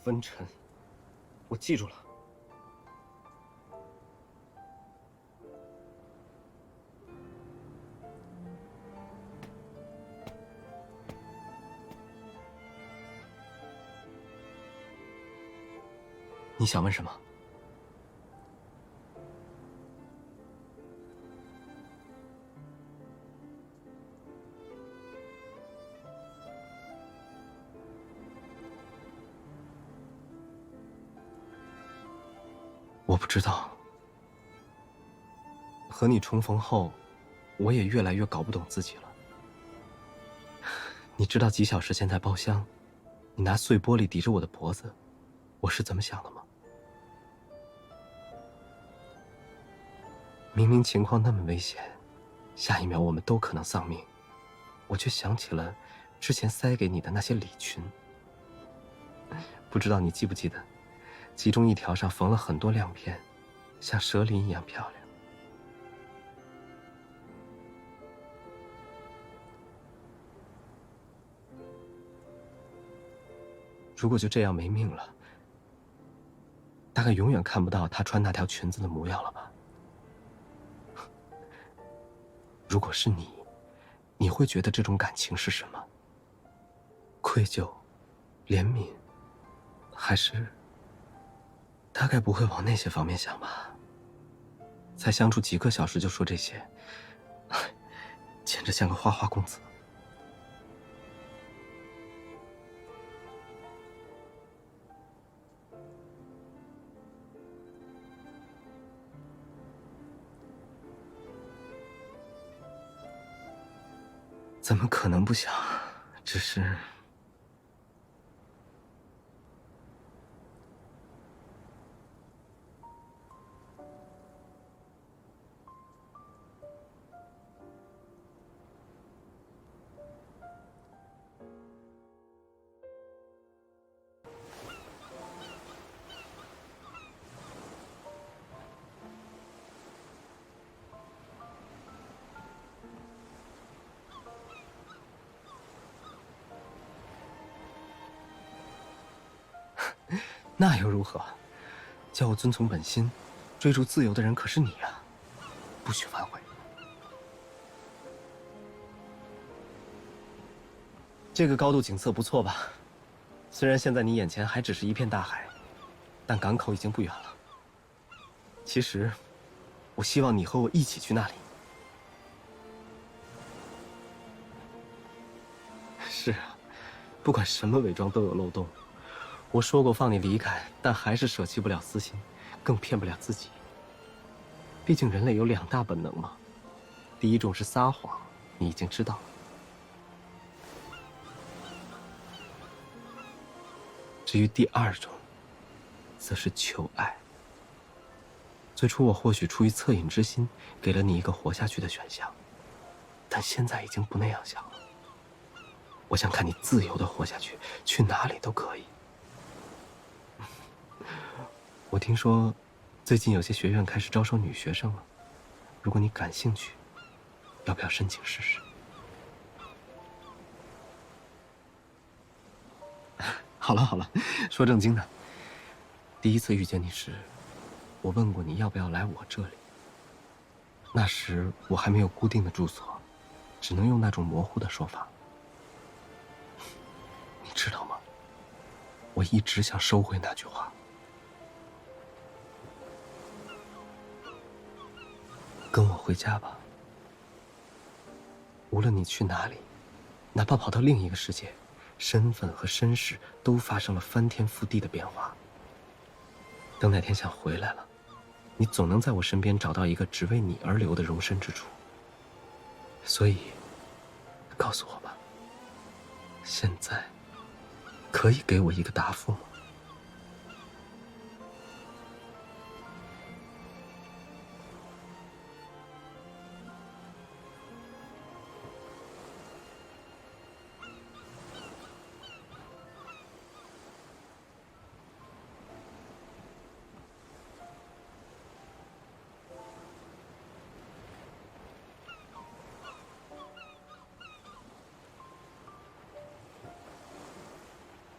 温尘，我记住了。你想问什么？我不知道。和你重逢后，我也越来越搞不懂自己了。你知道几小时前在包厢，你拿碎玻璃抵着我的脖子，我是怎么想的吗？明明情况那么危险，下一秒我们都可能丧命，我却想起了之前塞给你的那些礼裙。不知道你记不记得，其中一条上缝了很多亮片，像蛇鳞一样漂亮。如果就这样没命了，大概永远看不到她穿那条裙子的模样了吧？如果是你，你会觉得这种感情是什么？愧疚、怜悯，还是……大概不会往那些方面想吧。才相处几个小时就说这些，简直像个花花公子。怎么可能不想？只是……那又如何？叫我遵从本心，追逐自由的人可是你啊！不许反悔。这个高度景色不错吧？虽然现在你眼前还只是一片大海，但港口已经不远了。其实，我希望你和我一起去那里。是啊，不管什么伪装都有漏洞。我说过放你离开，但还是舍弃不了私心，更骗不了自己。毕竟人类有2大本能嘛，第一种是撒谎，你已经知道了。至于第2种，则是求爱。最初我或许出于恻隐之心，给了你一个活下去的选项，但现在已经不那样想了。我想看你自由地活下去，去哪里都可以。我听说，最近有些学院开始招收女学生了。如果你感兴趣，要不要申请试试？好了好了，说正经的。第一次遇见你时，我问过你要不要来我这里。那时我还没有固定的住所，只能用那种模糊的说法。你知道吗？我一直想收回那句话。跟我回家吧。无论你去哪里，哪怕跑到另一个世界，身份和身世都发生了翻天覆地的变化。等哪天想回来了，你总能在我身边找到一个只为你而留的容身之处。所以，告诉我吧，现在可以给我一个答复吗？